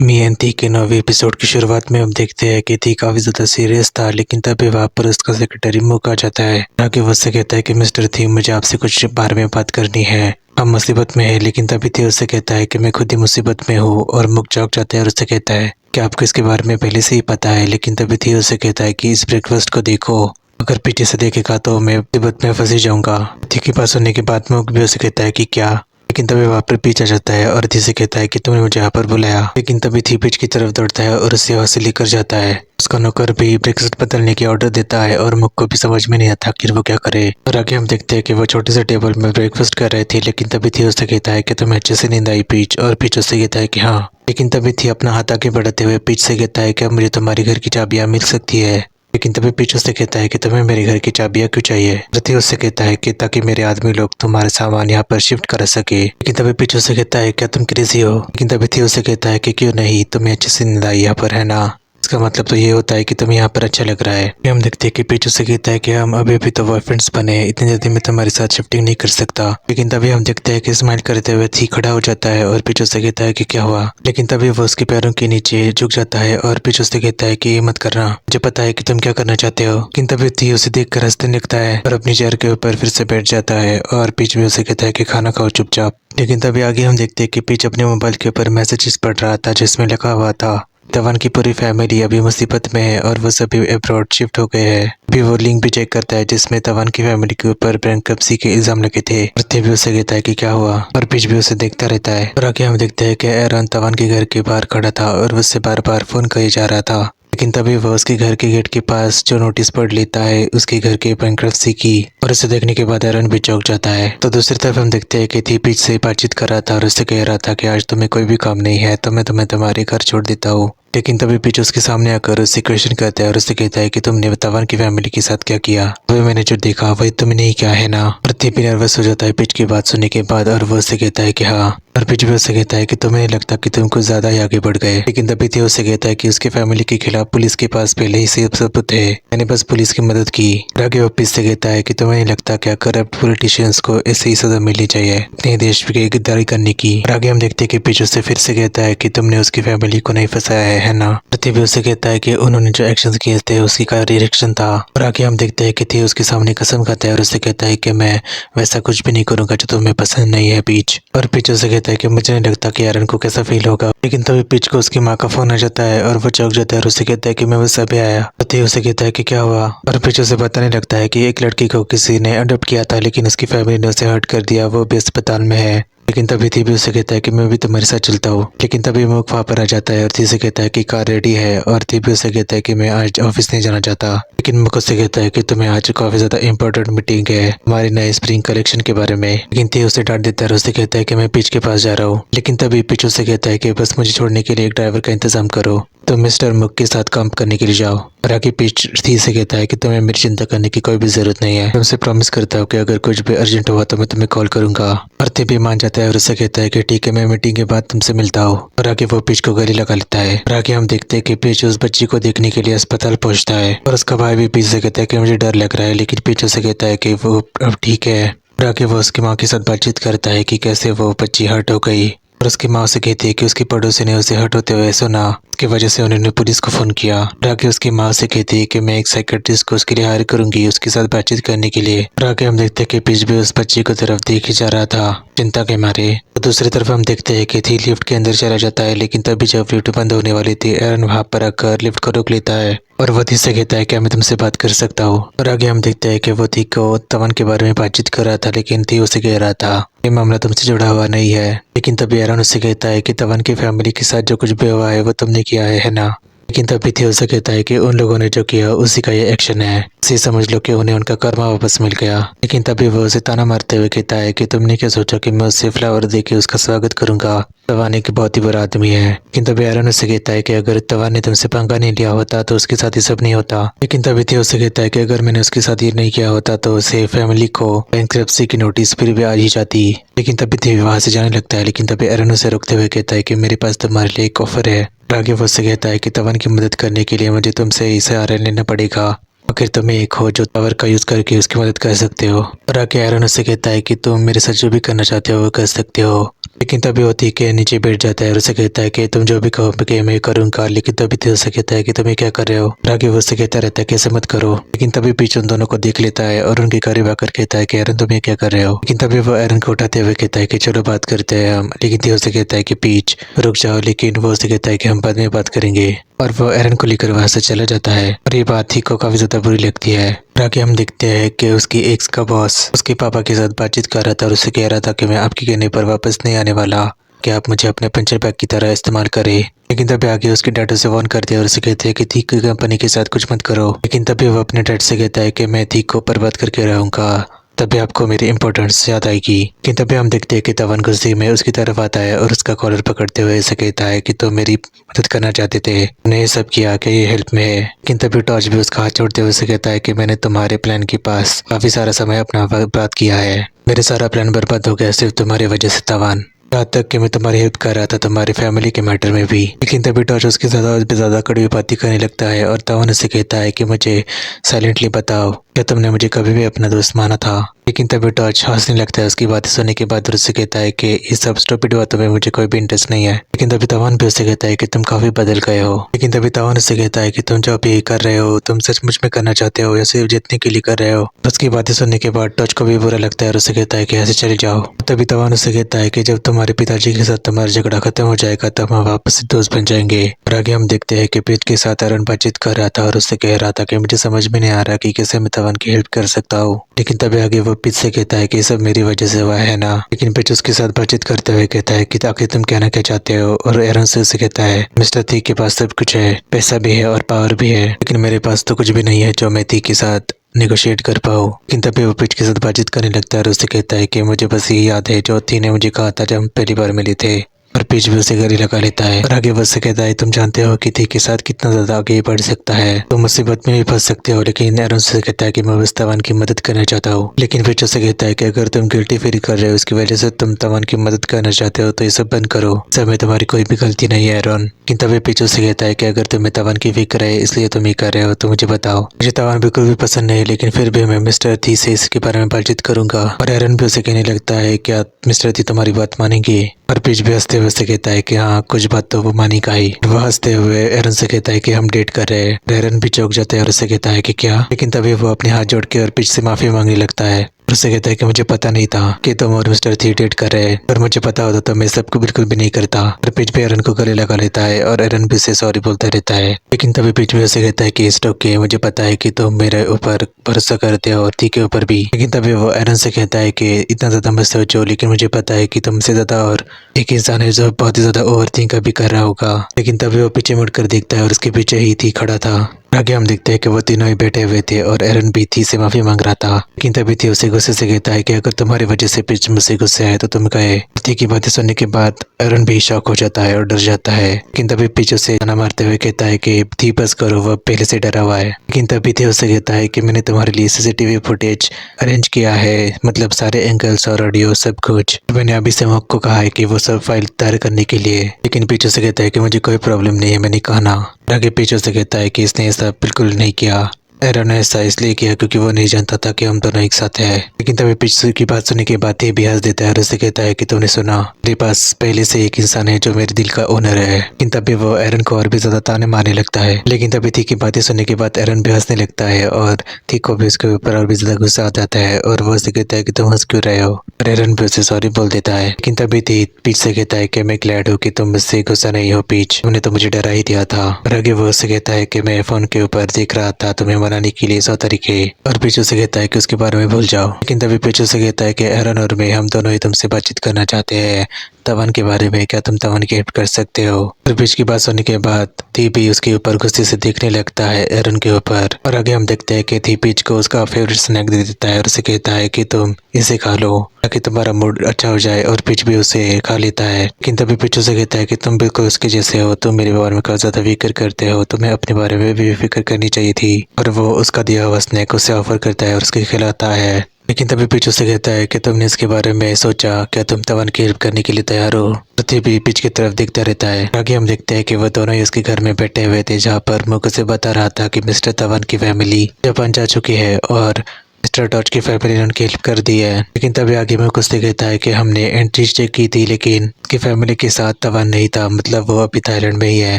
मियंती के 9वें एपिसोड की शुरुआत में हम देखते हैं कि थी काफी ज्यादा सीरियस था, लेकिन तभी वहाँ पर उसका सेक्रेटरी मुक आ जाता है। आगे वो उससे कहता है कि मिस्टर थी, मुझे आपसे कुछ बारे में बात करनी है, हम मुसीबत में है। लेकिन तभी थी उससे कहता है कि मैं खुद ही मुसीबत में हूँ, और मुक चौंक जाता है और उससे कहता है कि आपको इसके बारे में पहले से ही पता है। लेकिन तभी थी उससे कहता है कि इस ब्रेकफास्ट को देखो, अगर पीछे से देखेगा तो मैं मुसीबत में फंसी जाऊंगा। थी के पास होने के बाद मुक भी उसे कहता है कि क्या, लेकिन तभी वहाँ पर पीछे जाता है और थी से कहता है कि तुमने मुझे यहाँ पर बुलाया। लेकिन तभी थी पीछ की तरफ दौड़ता है और उससे वहाँ से लेकर जाता है। उसका नौकर भी ब्रेकफास्ट बदलने की ऑर्डर देता है और मुक को भी समझ में नहीं आता आखिर वो क्या करे। और आगे हम देखते हैं कि वो छोटे से टेबल में ब्रेकफास्ट कर रहे थे। लेकिन तभी थी उससे कहता है कि तुम्हें अच्छे से नींद आई पीछ, और पीछ उससे कहता है कि हाँ। लेकिन तभी थी अपना हाथ आगे बढ़ाते हुए पीछ से कहता है कि अब मुझे तुम्हारी घर की चाबियां मिल सकती है। लेकिन तभी पीछे उससे कहता है कि तुम्हें मेरे घर की चाबियां क्यों चाहिए। रति उससे कहता है कि ताकि मेरे आदमी लोग तुम्हारे सामान यहाँ पर शिफ्ट कर सके। लेकिन तभी पीछे उससे कहता है क्या तुम क्रेजी हो। लेकिन तभी थी उससे कहता है कि क्यों नहीं, तुम्हें अच्छे से नींद आई यहाँ पर, है ना। इसका मतलब तो ये होता है कि तुम्हें यहाँ पर अच्छा लग रहा है। फिर हम देखते हैं कि पीछे से कहता है कि हम अभी भी तो बॉयफ्रेंड्स बने, इतनी जल्दी मैं तुम्हारे साथ शिफ्टिंग नहीं कर सकता। लेकिन तभी हम देखते हैं कि स्माइल करते हुए थी खड़ा हो जाता है और पीछे से कहता है कि क्या हुआ। लेकिन तभी वो उसके पैरों के नीचे झुक जाता है और पीछे से कहता है कि ये मत करना, मुझे पता है कि तुम क्या करना चाहते हो। लेकिन तभी थी उसे देख कर हंसने लगता है और अपनी चेयर के ऊपर फिर से बैठ जाता है और पीछे भी उसे कहता है कि खाना खाओ चुपचाप। लेकिन तभी आगे हम देखते हैं कि पीछे अपने मोबाइल के ऊपर मैसेजेस पढ़ रहा था जिसमें लिखा हुआ था तवन की पूरी फैमिली अभी मुसीबत में है और वो सभी अब्रॉड शिफ्ट हो गए हैं। अभी वो लिंक भी चेक करता है जिसमें तवन की फैमिली के ऊपर बैंकरप्सी के इल्जाम लगे थे। और भी उसे कहता है कि क्या हुआ, और पीछ भी उसे देखता रहता है। और आगे हम देखते हैं कि एरन तवन के घर के बाहर खड़ा था और उससे बार बार फोन करे जा रहा था। लेकिन तभी वह उसके घर के गेट के पास जो नोटिस पढ़ लेता है उसके घर के बैंकरप्सी की, और उसे देखने के बाद एरन भी चौंक जाता है। तो दूसरी तरफ हम देखते हैं कि थी पीछ से बातचीत कर रहा था और उससे कह रहा था कि आज तुम्हें कोई भी काम नहीं है तो मैं तुम्हें तुम्हारे घर छोड़ देता हूँ। लेकिन तभी पीछ उसके सामने आकर उससे क्वेश्चन करता है और उससे कहता है कि तुमने तवन की फैमिली के साथ क्या किया, वही मैंने जो देखा वही तुमने नहीं किया, है ना। प्रतीक भी नर्वस हो जाता है पीछ की बात सुनने के बाद, और वो उससे कहता है कि हाँ। और पीछ भी उससे कहता है कि तुम्हें नहीं लगता कि तुम कुछ ज्यादा ही आगे बढ़ गए। लेकिन तभी थी उससे कहता है कि उसके फैमिली के खिलाफ पुलिस के पास पहले ही से सबूत है, मैंने बस पुलिस की मदद की। आगे वो पीछ से कहता है कि तुम्हें नहीं लगता क्या करप्ट पॉलिटिशियंस को ऐसे ही सजा मिलनी चाहिए अपने देश की गद्दारी करने की। और आगे हम देखते हैं कि पीछ उससे फिर से कहता है कि तुमने उसकी फैमिली को नहीं फंसाया है ना। प्रतीक भी उससे कहता है कि उन्होंने जो एक्शन किए थे उसकी का रिएक्शन था। और आगे हम देखते हैं कि थी उसके सामने कसम खाता है और उससे कहता है कि मैं वैसा कुछ भी नहीं करूंगा जो तुम्हें पसंद नहीं है पीछ। और पीछ उससे कहता है कि मुझे नहीं लगता कि एरन को कैसा फील होगा। लेकिन तभी पीछ को उसकी माँ का फोन आ जाता है और वो चौंक जाता है और उससे कहता है कि मैं बस अभी आया। प्रतीक उसे कहता है कि क्या हुआ। और पीछ उसे पता नहीं लगता है कि एक लड़की को किसी ने अडॉप्ट किया था, लेकिन उसकी फैमिली ने उसे हर्ट कर दिया, वो भी अस्पताल में है। लेकिन तभी थी भी उसे कहता है कि मैं भी तुम्हारे साथ चलता हूँ। लेकिन तभी मुक वहाँ पर आ जाता है और थी से कहता है कि कार रेडी है, और थी भी उसे कहता है कि मैं आज ऑफिस नहीं जाना चाहता। लेकिन मुक उससे कहता है कि तुम्हें आज काफी ज्यादा इंपॉर्टेंट मीटिंग है हमारी नए स्प्रिंग कलेक्शन के बारे में। लेकिन थी उसे डांट देता है और उससे कहता है कि मैं पीछ के पास जा रहा हूँ। लेकिन तभी पीछ उससे कहता है कि बस मुझे छोड़ने के लिए एक ड्राइवर का इंतजाम करो, तो मिस्टर मुक के साथ काम करने के लिए जाओ। और आगे पीछ थी से कहता है कि तुम्हें मेरी चिंता करने की कोई भी जरूरत नहीं है, तुमसे प्रॉमिस करता हूँ कि अगर कुछ भी अर्जेंट हुआ तो मैं तुम्हें कॉल करूंगा। और थी भी मान जाता है और उससे कहता है कि ठीक है, मैं मीटिंग के बाद तुमसे मिलता हूँ। और आगे वो पीछ को गले लगा लेता है। और आगे हम देखते हैं कि पीछ उस बच्ची को देखने के लिए अस्पताल पहुंचता है और उसका भाई भी पीछ से कहता है कि मुझे डर लग रहा है। लेकिन पीछ से कहता है कि वो अब ठीक है। और आगे वो उसकी माँ के साथ बातचीत करता है कि कैसे वो बच्ची हर्ट हो गई, और उसकी माँ से कहती है कि उसकी पड़ोसी ने उसे हर्ट होते हुए सुना, इसकी वजह से उन्होंने पुलिस को फोन किया। आगे उसकी माँ से कहती है कि मैं एक साइकेट्रिस्ट को उसके लिए हायर करूंगी उसके साथ बातचीत करने के लिए। और आगे हम देखते हैं कि पीछ भी उस बच्ची की तरफ देखे जा रहा था चिंता के मारे। तो दूसरी तरफ हम देखते हैं कि थी लिफ्ट के अंदर चला जाता है। लेकिन तभी जब लिफ्ट बंद होने वाली थी, एरन वहां पर आकर लिफ्ट को रोक लेता है और वो थी से कहता है क्या मैं तुमसे बात कर सकता हूँ। और आगे हम देखते हैं कि वो थी को तवन के बारे में बातचीत कर रहा था, लेकिन थी उसे कह रहा था ये मामला तुमसे जुड़ा हुआ नहीं है। लेकिन तभी एरन उससे कहता है कि तवन की फैमिली के साथ जो कुछ भी हुआ है वो तुमने किया है ना। लेकिन तभी थी उसे कहता है कि उन लोगों ने जो किया उसी का ये एक्शन है, इसे समझ लो कि उन्हें उनका कर्मा वापस मिल गया। लेकिन तभी वो उसे ताना मारते हुए कहता है कि तुमने क्या सोचा कि मैं उससे फ्लावर देके उसका स्वागत करूंगा, तवान एक बहुत ही बुरा आदमी है। लेकिन तभी एरन उससे कहता है कि अगर तवान ने तुमसे पंगा नहीं लिया होता तो उसके साथ ये सब नहीं होता। लेकिन तभी थी उससे कहता है कि अगर मैंने उसके साथ ये नहीं किया होता तो उसे फैमिली को बैंकरप्सी की नोटिस फिर भी आ ही जाती। लेकिन तभी थी वहां से जाने लगता है। लेकिन तभी एरन उसे रोकते हुए कहता है कि मेरे पास तुम्हारे लिए एक ऑफर है। आगे वो उससे कहता है कि तवन की मदद करने के लिए मुझे तुमसे ही सहारा लेना पड़ेगा, आखिर तुम एक हो जो पावर का यूज करके उसकी मदद कर सकते हो। और आगे एरन उससे कहता है कि तुम मेरे साथ जो भी करना चाहते हो वो कर सकते हो। लेकिन तभी वो थी के नीचे बैठ जाता है और उसे कहता है कि तुम जो भी कहोगे मैं करूंगा, लेकिन तभी तो उसे कहता है कि तुम ये क्या कर रहे हो। आगे वो उससे कहता रहता है कि ऐसे मत करो, लेकिन तभी पीछे उन दोनों को देख लेता है और उनके करीब आकर कहता है कि एरन तुम ये क्या कर रहे हो। लेकिन तभी वो एरन को उठाते हुए कहता है कि चलो बात करते हैं हम, लेकिन थी उसे कहता है कि पीच रुक जाओ, लेकिन वो उसे कहता है कि हम बाद में बात करेंगे और वो एरन को लेकर वहां से चला जाता है। और ये बात थी को काफी ज्यादा बुरी लगती है। आगे हम देखते हैं कि उसकी एक्स का बॉस उसके पापा के साथ बातचीत कर रहा था और उसे कह रहा था कि मैं आपके कहने पर वापस नहीं आने वाला, कि आप मुझे अपने पंचर बैग की तरह इस्तेमाल करें। लेकिन तभी आगे उसके डैड उसे वार्न करते हैं और उसे कहते हैं कि थीक की कंपनी के साथ कुछ मत करो। लेकिन तभी वो अपने डैड से कहता है कि मैं थीक को बर्बाद करके रहूंगा, तभी आपको मेरी इंपॉर्टेंस याद आएगी। लेकिन तभी हम देखते हैं कि तवन गुस्से में उसकी तरफ आता है और उसका कॉलर पकड़ते हुए ऐसे कहता है कि तुम मेरी मदद करना चाहते थे, उन्हें सब किया कि ये हेल्प में है। लेकिन तभी टॉर्च भी उसका हाथ छोड़ते हुए उसे कहता है कि मैंने तुम्हारे प्लान के पास काफी सारा समय अपना बर्बाद किया है, मेरे सारा प्लान बर्बाद हो गया सिर्फ तुम्हारी वजह से तवन, यहाँ तक कि मैं तुम्हारी हेल्प कर रहा था तुम्हारी फैमिली के मैटर में भी। लेकिन तभी टॉर्च उसके ज्यादा कड़वी बातें करने लगता है और तवन उसे कहता है कि मुझे साइलेंटली बताओ, क्या तुमने मुझे कभी भी अपना दोस्त माना था। लेकिन तभी टॉर्च हंसने लगता है उसकी बातें सुनने के बाद और उससे कहता है कि इस सब स्टूपिड बातों में मुझे कोई भी इंटरेस्ट नहीं है। लेकिन तभी तवन भी उससे कहता है कि तुम काफी बदल गए हो। लेकिन तभी तवन उससे कहता है कि तुम जो भी कर रहे हो तुम सचमुच में करना चाहते हो या सिर्फ जीतने के लिए कर रहे हो। उसकी बातें सुनने के बाद टॉर्च को भी बुरा लगता है और उसे कहता है कि ऐसे चले जाओ। तभी तवन उससे कहता है कि जब तुम्हारे पिताजी के साथ तुम्हारा झगड़ा खत्म हो जाएगा तब हम वापस से दोस्त बन जाएंगे। और आगे हम देखते हैं कि पीच के साथ अरुण बातचीत कर रहा था और उससे कह रहा था कि मुझे समझ में नहीं आ रहा कि कैसे मैं तवन की हेल्प कर सकता हूँ। लेकिन तभी आगे वो पीच से कहता है कि सब मेरी वजह से हुआ है ना। लेकिन पीच उसके साथ बातचीत करते हुए कहता है कि आखिर तुम कहना क्या चाहते हो। और एरन से उसे कहता है मिस्टर थी के पास सब कुछ है, पैसा भी है और पावर भी है, लेकिन मेरे पास तो कुछ भी नहीं है जो मैं थी के साथ नेगोशिएट कर पाओ। लेकिन तभी वो पीच के साथ बातचीत करने लगता है और उससे कहता है कि मुझे बस ये याद है जो थी ने मुझे कहा था जब हम पहली बार मिले थे। और पीच भी उसे गले लगा लेता है और आगे उससे कहता है तुम जानते हो कि थी के साथ कितना ज्यादा आगे बढ़ सकता है, तुम मुसीबत में भी फंस सकते हो। लेकिन एरन से कहता है कि मैं बस तवन की मदद करना चाहता हूँ। लेकिन पीच से कहता है कि अगर तुम गिल्टी फील कर रहे हो इसकी वजह से तुम तवन की मदद करना चाहते हो तो ये सब बंद करो, सब में तुम्हारी कोई भी गलती नहीं है एरन। लेकिन तभी पीच से कहता है कि अगर तुम्हें तवन की फिक्र है इसलिए तुम ये कर रहे हो तो मुझे बताओ। मुझे तवन बिल्कुल भी पसंद नहीं, लेकिन फिर भी मैं मिस्टर थी से इसके बारे में बातचीत करूंगा। और एरन भी उसे कहने लगता है क्या मिस्टर थी तुम्हारी बात मानेंगे। और पीच भी हंसते हुए उससे कहता है कि हाँ कुछ बात तो वो मानेगा ही। वो हंसते हुए एरन से कहता है कि हम डेट कर रहे हैं। एरन भी चौंक जाता है और उससे कहता है कि क्या। लेकिन तभी वो अपने हाथ जोड़ के और पीच से माफी मांगने लगता है। उससे कहता है कि मुझे पता नहीं था कि तुम और मिस्टर थी डेट कर रहे हैं, और मुझे पता होता तो मैं सबको बिल्कुल भी नहीं करता। और पीच भी एरन को गले लगा लेता है और एरन भी उसे सॉरी बोलता रहता है। लेकिन तभी पीच भी उसे कहता है कि इट्स ओके, मुझे पता है कि तुम मेरे ऊपर भरोसा करते हो और थी के ऊपर भी। लेकिन तभी वो एरन से कहता है कि इतना ज्यादा मत सोचो, लेकिन मुझे पता है कि तुमसे ज्यादा और एक इंसान है जो बहुत ही ज्यादा ओवर थिंक भी कर रहा होगा। लेकिन तभी वो पीछे मुड़कर देखता है और उसके पीछे ही थी खड़ा था। आगे हम देखते हैं कि वो तीनों ही बैठे हुए थे और एरन भी थी से माफी मांग रहा था। लेकिन तभी थी उसे गुस्से से कहता है कि अगर तुम्हारी वजह से पीच मुझसे गुस्से आए तो तुम कहे। थी की बातें सुनने के बाद एरन भी शॉक हो जाता है और डर जाता है। लेकिन तभी पीच उसे गाना मारते हुए कहता है कि थी बस करो, वो पहले से डरा हुआ है। लेकिन तभी थी उसे कहता है कि मैंने तुम्हारे लिए सीसीटीवी फुटेज अरेंज किया है, मतलब सारे एंगल्स और ऑडियो सब कुछ। मैंने अभी से को कहा है कि वो सब फाइल तैयार करने के लिए। लेकिन पीछे से कहता है कि मुझे कोई प्रॉब्लम नहीं है, मैंने कहा ना। आगे पीछे से कहता है कि इसने ऐसा बिल्कुल नहीं किया। एरन ने ऐसा इसलिए किया क्योंकि वो नहीं जानता था कि हम दोनों एक साथ हैं। लेकिन तभी पीछे की बात सुनने के बाद ये भी हंस देता है और उसे कहता है कि तुमने सुना, मेरे पास पहले से एक इंसान है जो मेरे दिल का ओनर है। लेकिन तभी वो एरन को और भी ज्यादा ताने मारने लगता है। लेकिन तभी थी की बातें सुनने के बाद एरन भी हंसने लगता है और थी को भी उसके ऊपर और भी ज्यादा गुस्सा आ जाता है और वो उसे कहता है कि तुम हंस क्यों रहे हो। और एरन भी उसे सॉरी बोल देता है। लेकिन तभी थी पीच से कहता है कि मैं ग्लैड हूँ कि तुम मुझसे गुस्सा नहीं हो पीच, तुमने तो मुझे डरा ही दिया था। और आगे वो उसे कहता है कि मैं फोन के ऊपर देख रहा था तुम्हें मनाने के लिए 100 तरीके। और पीछे से कहता है कि उसके बारे में भूल जाओ। लेकिन तभी पीछे से कहता है कि एरन और मैं हम दोनों ही तुमसे बातचीत करना चाहते हैं तवन के बारे में, क्या तुम तवन की हेल्प कर सकते हो। और पीच की बात सुनने के बाद थी भी उसके ऊपर गुस्से से देखने लगता है एरन के ऊपर। और आगे हम देखते हैं कि थी पीच को उसका फेवरेट स्नैक दे देता है और उसे कहता है कि तुम इसे खा लो ताकि तुम्हारा मूड अच्छा हो जाए। और पीच भी उसे खा लेता है। लेकिन तभी पीच उसे कहता है कि तुम बिल्कुल उसके जैसे हो, तुम मेरे बारे में काफी ज्यादा फिक्र करते हो, तुम्हें अपने बारे में भी फिक्र करनी चाहिए थी। और वो उसका दिया हुआ स्नैक उसे ऑफर करता है और उसके खिलाता है। लेकिन तभी पीछू से कहता है कि तुमने इसके बारे में सोचा, क्या तुम तवन की हेल्प करने के लिए तैयार हो। पृथ्वी भी पीछ की तरफ देखता रहता है। आगे हम देखते हैं कि वो दोनों ही उसके घर में बैठे हुए थे जहाँ पर मुख उसे बता रहा था कि मिस्टर तवन की फैमिली जापान जा चुकी है और मिस्टर डॉज की फैमिली ने उनकी हेल्प कर दी है, लेकिन तभी आगे में कुछ कहता है कि हमने एंट्री चेक की थी लेकिन उसकी फैमिली के साथ तवान नहीं था, मतलब वो अभी थाईलैंड में ही है।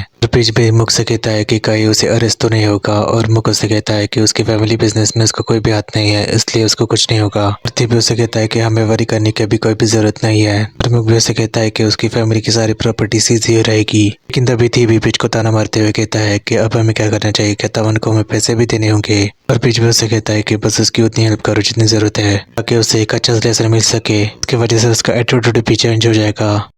और बीच में मुख से कहता है कि कहीं उसे अरेस्ट तो नहीं होगा, और मुख से कहता है कि उसकी फैमिली बिजनेस में उसका कोई भी हाथ नहीं है, इसलिए उसको कुछ नहीं होगा। और भी उसे कहता है कि हमें वरी करने की अभी कोई भी जरूरत नहीं है। और मुख भी उसे कहता है कि उसकी फैमिली की सारी प्रॉपर्टी सीज ही रहेगी। लेकिन तभी थी भी बीच को ताना मारते हुए कहता है कि अब हमें क्या करना चाहिए, क्या तवन को हमें पैसे भी देने होंगे। और बीच में उसे कहता है कि बस उसकी उतनी हेल्प करो जितनी जरूरत है, ताकि उसे एक अच्छा लेसन मिल सके। इसकी वजह से उसका एटीट्यूड भी चेंज हो जाएगा।